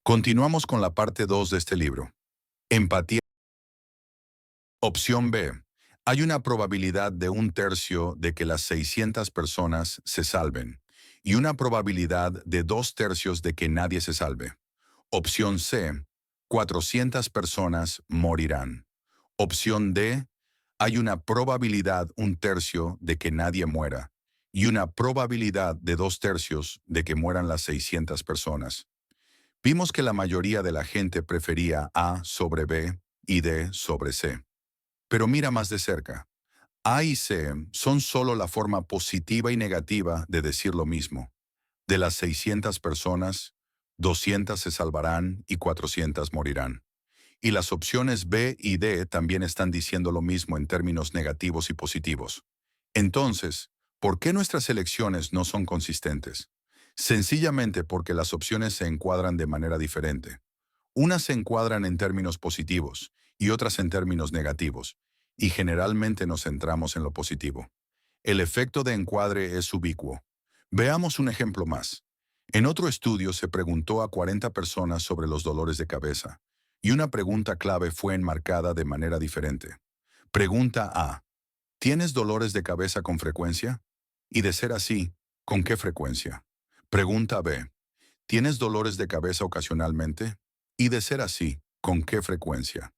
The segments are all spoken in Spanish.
Continuamos con la parte 2 de este libro. Empatía. Opción B. Hay una probabilidad de 1/3 de que las 600 personas se salven y una probabilidad de 2/3 de que nadie se salve. Opción C. 400 personas morirán. Opción D. Hay una probabilidad 1/3 de que nadie muera y una probabilidad de 2/3 de que mueran las 600 personas. Vimos que la mayoría de la gente prefería A sobre B y D sobre C. Pero mira más de cerca. A y C son solo la forma positiva y negativa de decir lo mismo. De las 600 personas, 200 se salvarán y 400 morirán. Y las opciones B y D también están diciendo lo mismo en términos negativos y positivos. Entonces, ¿por qué nuestras elecciones no son consistentes? Sencillamente porque las opciones se encuadran de manera diferente. Unas se encuadran en términos positivos y otras en términos negativos, y generalmente nos centramos en lo positivo. El efecto de encuadre es ubicuo. Veamos un ejemplo más. En otro estudio se preguntó a 40 personas sobre los dolores de cabeza, y una pregunta clave fue enmarcada de manera diferente. Pregunta A. ¿Tienes dolores de cabeza con frecuencia? Y de ser así, ¿con qué frecuencia? Pregunta B. ¿Tienes dolores de cabeza ocasionalmente? Y de ser así, ¿con qué frecuencia?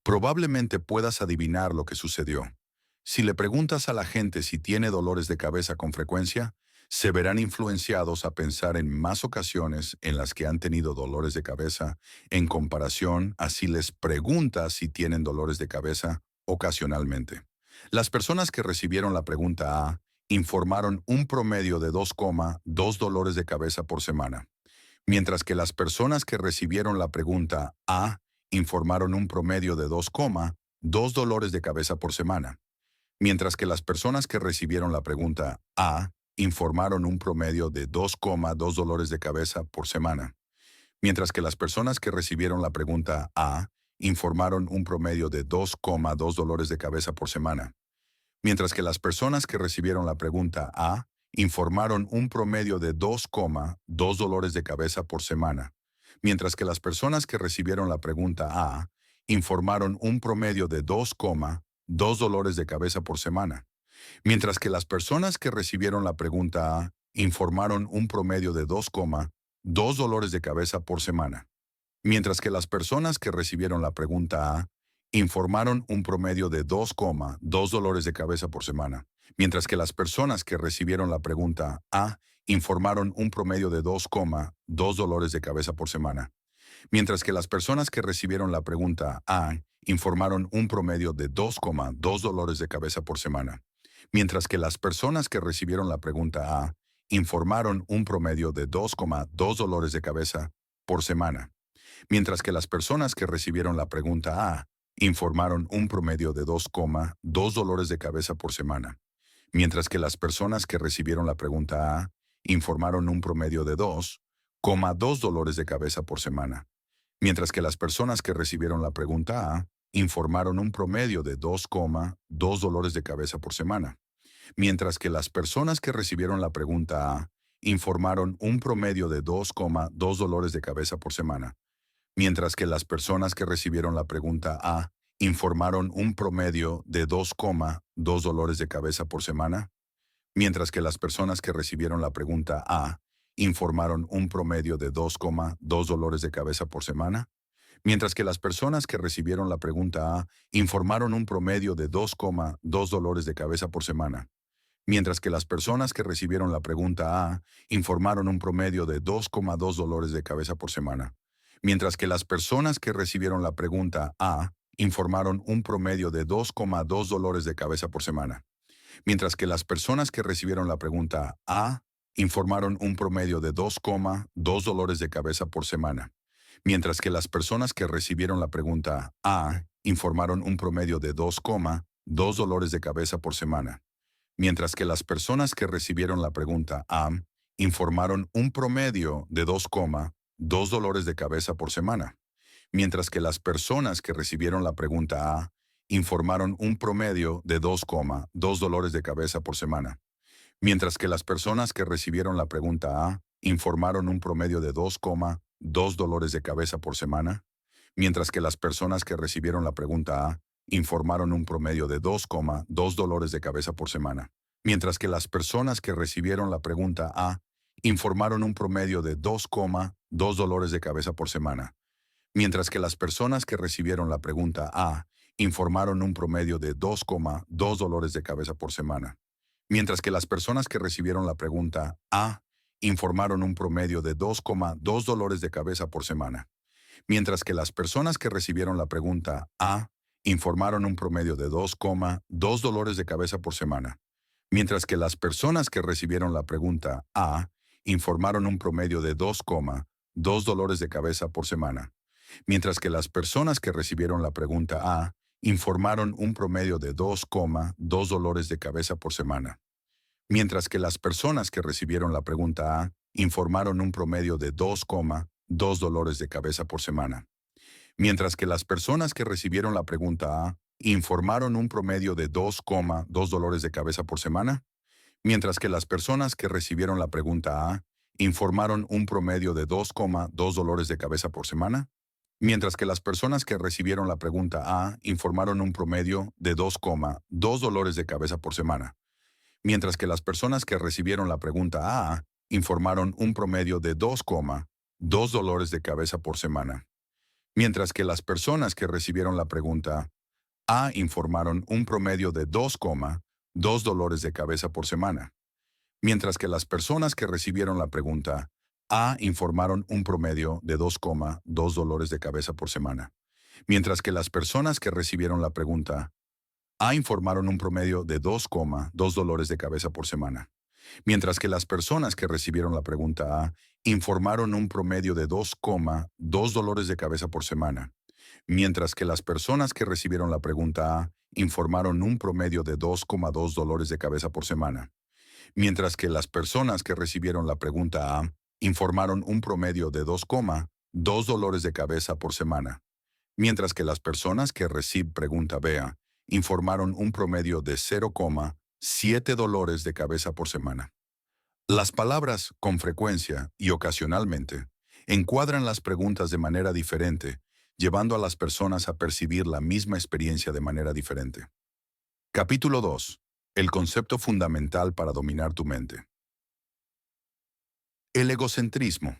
Probablemente puedas adivinar lo que sucedió. Si le preguntas a la gente si tiene dolores de cabeza con frecuencia, se verán influenciados a pensar en más ocasiones en las que han tenido dolores de cabeza en comparación a si les preguntas si tienen dolores de cabeza ocasionalmente. Las personas que recibieron la pregunta A informaron un promedio de 2,2 dolores de cabeza por semana, mientras que las personas que recibieron la pregunta A informaron un promedio de 2,2 dolores de cabeza por semana, mientras que las personas que recibieron la pregunta A informaron un promedio de 2,2 dolores de cabeza por semana, mientras que las personas que recibieron la pregunta A informaron un promedio de 2,2 dolores de cabeza por semana, mientras que las personas que recibieron la pregunta A informaron un promedio de 2,2 dolores de cabeza por semana, mientras que las personas que recibieron la pregunta A informaron un promedio de 2,2 dolores de cabeza por semana, mientras que las personas que recibieron la pregunta A informaron un promedio de 2,2 dolores de cabeza por semana, mientras que las personas que recibieron la pregunta A informaron un promedio de 2,2 dolores de cabeza por semana, mientras que las personas que recibieron la pregunta A informaron un promedio de 2,2 dolores de cabeza por semana, mientras que las personas que recibieron la pregunta A informaron un promedio de 2,2 dolores de cabeza por semana, mientras que las personas que recibieron la pregunta A informaron un promedio de 2,2 dolores de cabeza por semana, mientras que las personas que recibieron la pregunta A informaron un promedio de 2,2 dolores de cabeza por semana, mientras que las personas que recibieron la pregunta A informaron un promedio de 2,2 dolores de cabeza por semana, mientras que las personas que recibieron la pregunta A informaron un promedio de 2,2 dolores de cabeza por semana, mientras que las personas que recibieron la pregunta A informaron un promedio de 2,2 dolores de cabeza por semana, mientras que las personas que recibieron la pregunta A informaron un promedio de 2,2 dolores de cabeza por semana, mientras que las personas que recibieron la pregunta A informaron un promedio de 2,2 dolores de cabeza por semana, mientras que las personas que recibieron la pregunta A informaron un promedio de 2,2 dolores de cabeza por semana, mientras que las personas que recibieron la pregunta A informaron un promedio de 2,2 dolores de cabeza por semana, mientras que las personas que recibieron la pregunta A informaron un promedio de 2,2 dolores de cabeza por semana, mientras que las personas que recibieron la pregunta A informaron un promedio de 2,2 dolores de cabeza por semana, mientras que las personas que recibieron la pregunta A informaron un promedio de 2,2 dolores de cabeza por semana, mientras que las personas que recibieron la pregunta A informaron un promedio de 2,2 dolores de cabeza por semana, mientras que las personas que recibieron la pregunta A informaron un promedio de 2,2 dolores de cabeza por semana, mientras que las personas que recibieron la pregunta A informaron un promedio de 2,2 $2 de cabeza por semana, mientras que las personas que recibieron la pregunta A informaron un promedio de $2,2 de cabeza por semana, mientras que las personas que recibieron la pregunta A informaron un promedio de $2,2 de cabeza por semana, mientras que las personas que recibieron la pregunta A informaron un promedio de $2,2 de cabeza por semana, mientras que las personas que recibieron la pregunta A informaron un promedio de $2,2 de cabeza por semana, mientras que las personas que recibieron la pregunta A informaron un promedio de $2,2 de cabeza por semana, mientras que las personas que recibieron la pregunta A informaron un promedio de $2,2 de cabeza por semana, mientras que las personas que recibieron la pregunta A informaron un promedio de $2,2 de cabeza por semana, mientras que las personas que recibieron la pregunta A informaron un promedio de $2,2 de cabeza por semana, mientras que las personas que recibieron la pregunta A informaron un promedio de $2,2 de cabeza por semana, mientras que las personas que recibieron la pregunta A informaron un promedio de $2,2 de cabeza por semana, mientras que las personas que recibieron la pregunta A informaron un promedio de $2,2 de cabeza por semana, mientras que las personas que recibieron la pregunta A informaron un promedio de $2,2 de cabeza por semana, mientras que las personas que recibieron la pregunta A informaron un promedio de $2,2 de cabeza por semana, mientras que las personas que recibieron la pregunta A informaron un promedio de $2,2 de cabeza por semana, mientras que las personas que recibieron la pregunta A informaron un promedio de $2,2 de cabeza por semana, mientras que las personas que recibieron la pregunta A informaron un promedio de $2,2 de cabeza por semana, mientras que las personas que recibieron la pregunta A informaron un promedio de $2,2 de cabeza por semana, mientras que las personas que recibieron la pregunta A informaron un promedio de $2,2 de cabeza por semana, mientras que las personas que reciben pregunta B informaron un promedio de $0,7 de cabeza por semana. Las palabras con frecuencia y ocasionalmente encuadran las preguntas de manera diferente, llevando a las personas a percibir la misma experiencia de manera diferente. Capítulo 2. El concepto fundamental para dominar tu mente. El egocentrismo.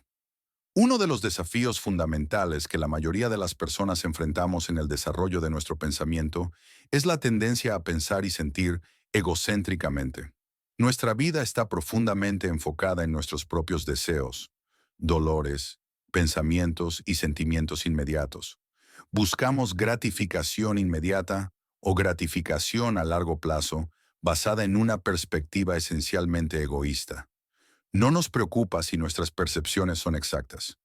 Uno de los desafíos fundamentales que la mayoría de las personas enfrentamos en el desarrollo de nuestro pensamiento es la tendencia a pensar y sentir egocéntricamente. Nuestra vida está profundamente enfocada en nuestros propios deseos, dolores, pensamientos y sentimientos inmediatos. Buscamos gratificación inmediata o gratificación a largo plazo basada en una perspectiva esencialmente egoísta. No nos preocupa si nuestras percepciones son exactas.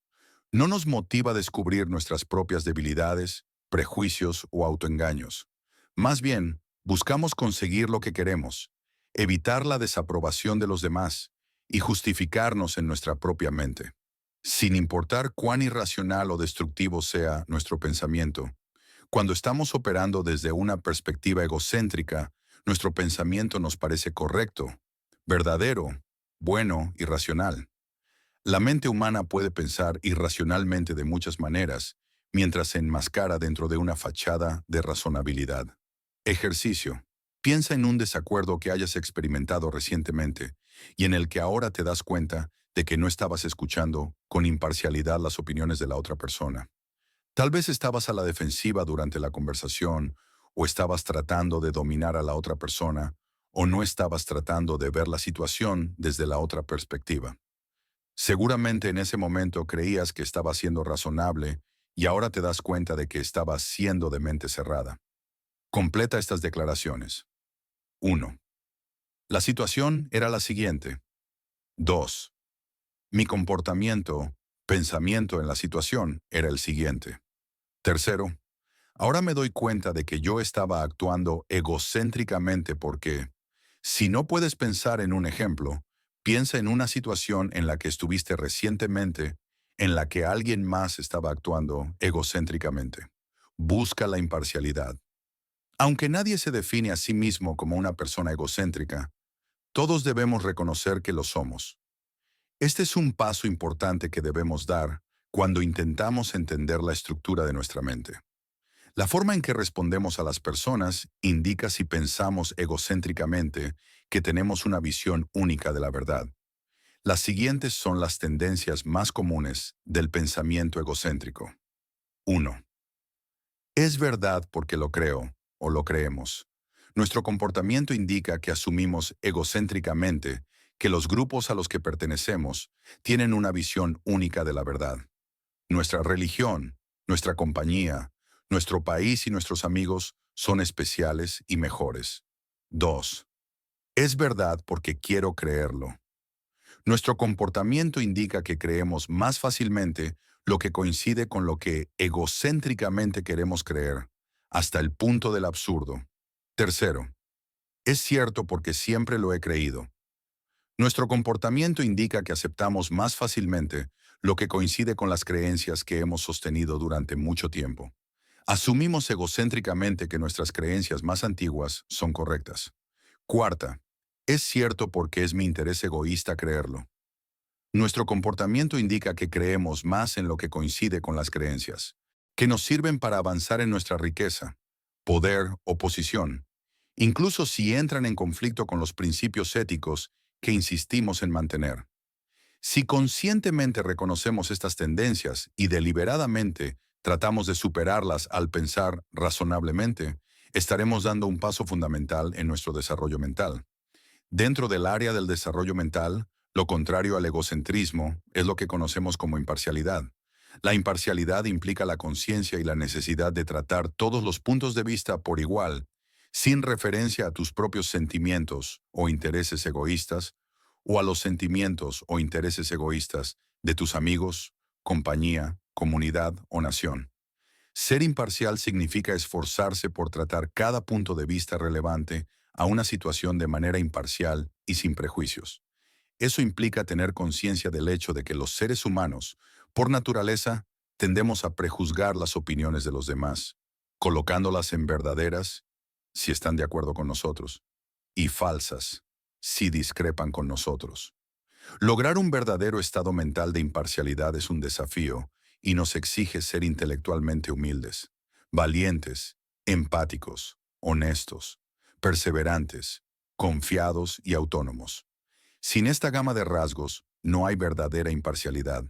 No nos motiva a descubrir nuestras propias debilidades, prejuicios o autoengaños. Más bien, buscamos conseguir lo que queremos, evitar la desaprobación de los demás y justificarnos en nuestra propia mente. Sin importar cuán irracional o destructivo sea nuestro pensamiento, cuando estamos operando desde una perspectiva egocéntrica, nuestro pensamiento nos parece correcto, verdadero, bueno y racional. La mente humana puede pensar irracionalmente de muchas maneras, mientras se enmascara dentro de una fachada de razonabilidad. Ejercicio. Piensa en un desacuerdo que hayas experimentado recientemente y en el que ahora te das cuenta de que no estabas escuchando con imparcialidad las opiniones de la otra persona. Tal vez estabas a la defensiva durante la conversación, o estabas tratando de dominar a la otra persona, o no estabas tratando de ver la situación desde la otra perspectiva. Seguramente en ese momento creías que estabas siendo razonable y ahora te das cuenta de que estabas siendo de mente cerrada. Completa estas declaraciones. 1. La situación era la siguiente. 2. Mi comportamiento, pensamiento en la situación era el siguiente. Tercero, ahora me doy cuenta de que yo estaba actuando egocéntricamente porque, si no puedes pensar en un ejemplo, piensa en una situación en la que estuviste recientemente, en la que alguien más estaba actuando egocéntricamente. Busca la imparcialidad. Aunque nadie se define a sí mismo como una persona egocéntrica, todos debemos reconocer que lo somos. Este es un paso importante que debemos dar cuando intentamos entender la estructura de nuestra mente. La forma en que respondemos a las personas indica si pensamos egocéntricamente que tenemos una visión única de la verdad. Las siguientes son las tendencias más comunes del pensamiento egocéntrico. 1. Es verdad porque lo creo o lo creemos. Nuestro comportamiento indica que asumimos egocéntricamente que los grupos a los que pertenecemos tienen una visión única de la verdad. Nuestra religión, nuestra compañía, nuestro país y nuestros amigos son especiales y mejores. 2. Es verdad porque quiero creerlo. Nuestro comportamiento indica que creemos más fácilmente lo que coincide con lo que egocéntricamente queremos creer, hasta el punto del absurdo. Tercero, es cierto porque siempre lo he creído. Nuestro comportamiento indica que aceptamos más fácilmente lo que coincide con las creencias que hemos sostenido durante mucho tiempo. Asumimos egocéntricamente que nuestras creencias más antiguas son correctas. Cuarta, es cierto porque es mi interés egoísta creerlo. Nuestro comportamiento indica que creemos más en lo que coincide con las creencias, que nos sirven para avanzar en nuestra riqueza, poder o posición, incluso si entran en conflicto con los principios éticos que insistimos en mantener. Si conscientemente reconocemos estas tendencias y deliberadamente tratamos de superarlas al pensar razonablemente, estaremos dando un paso fundamental en nuestro desarrollo mental. Dentro del área del desarrollo mental, lo contrario al egocentrismo es lo que conocemos como imparcialidad. La imparcialidad implica la conciencia y la necesidad de tratar todos los puntos de vista por igual, sin referencia a tus propios sentimientos o intereses egoístas, o a los sentimientos o intereses egoístas de tus amigos, compañía, comunidad o nación. Ser imparcial significa esforzarse por tratar cada punto de vista relevante a una situación de manera imparcial y sin prejuicios. Eso implica tener conciencia del hecho de que los seres humanos, por naturaleza, tendemos a prejuzgar las opiniones de los demás, colocándolas en verdaderas, si están de acuerdo con nosotros, y falsas, si discrepan con nosotros. Lograr un verdadero estado mental de imparcialidad es un desafío y nos exige ser intelectualmente humildes, valientes, empáticos, honestos, perseverantes, confiados y autónomos. Sin esta gama de rasgos, no hay verdadera imparcialidad.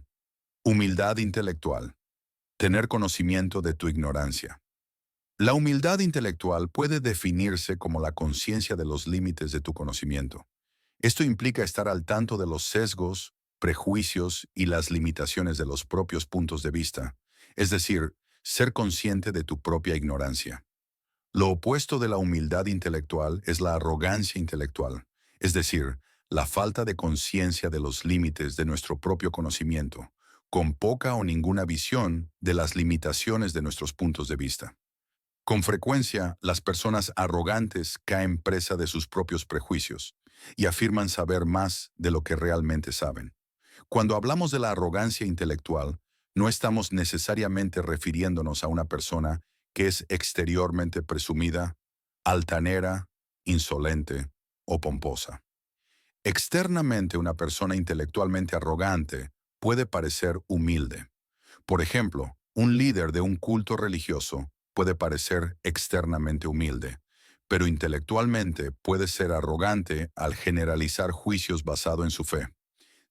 Humildad intelectual. Tener conocimiento de tu ignorancia. La humildad intelectual puede definirse como la conciencia de los límites de tu conocimiento. Esto implica estar al tanto de los sesgos, prejuicios y las limitaciones de los propios puntos de vista, es decir, ser consciente de tu propia ignorancia. Lo opuesto de la humildad intelectual es la arrogancia intelectual, es decir, la falta de conciencia de los límites de nuestro propio conocimiento, con poca o ninguna visión de las limitaciones de nuestros puntos de vista. Con frecuencia, las personas arrogantes caen presa de sus propios prejuicios y afirman saber más de lo que realmente saben. Cuando hablamos de la arrogancia intelectual, no estamos necesariamente refiriéndonos a una persona que es exteriormente presumida, altanera, insolente o pomposa. Externamente, una persona intelectualmente arrogante puede parecer humilde. Por ejemplo, un líder de un culto religioso puede parecer externamente humilde, pero intelectualmente puede ser arrogante al generalizar juicios basados en su fe.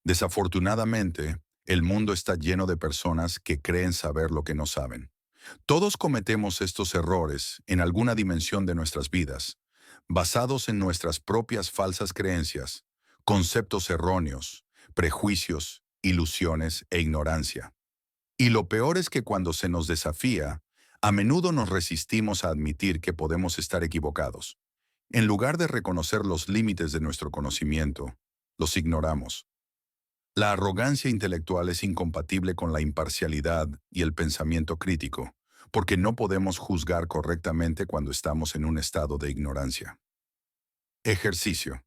Desafortunadamente, el mundo está lleno de personas que creen saber lo que no saben. Todos cometemos estos errores en alguna dimensión de nuestras vidas, basados en nuestras propias falsas creencias, conceptos erróneos, prejuicios, ilusiones e ignorancia. Y lo peor es que cuando se nos desafía, a menudo nos resistimos a admitir que podemos estar equivocados. En lugar de reconocer los límites de nuestro conocimiento, los ignoramos. La arrogancia intelectual es incompatible con la imparcialidad y el pensamiento crítico, porque no podemos juzgar correctamente cuando estamos en un estado de ignorancia. Ejercicio.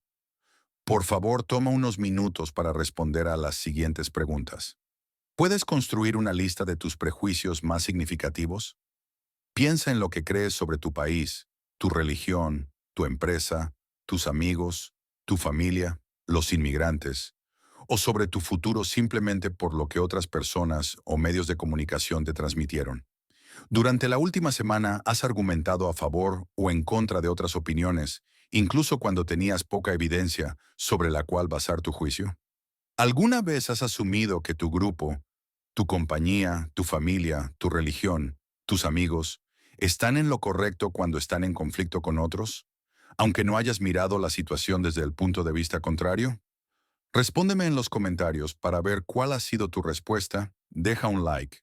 Por favor, toma unos minutos para responder a las siguientes preguntas. ¿Puedes construir una lista de tus prejuicios más significativos? Piensa en lo que crees sobre tu país, tu religión, tu empresa, tus amigos, tu familia, los inmigrantes, o sobre tu futuro simplemente por lo que otras personas o medios de comunicación te transmitieron. Durante la última semana has argumentado a favor o en contra de otras opiniones, incluso cuando tenías poca evidencia sobre la cual basar tu juicio. ¿Alguna vez has asumido que tu grupo, tu compañía, tu familia, tu religión, tus amigos, están en lo correcto cuando están en conflicto con otros, aunque no hayas mirado la situación desde el punto de vista contrario? Respóndeme en los comentarios para ver cuál ha sido tu respuesta. Deja un like.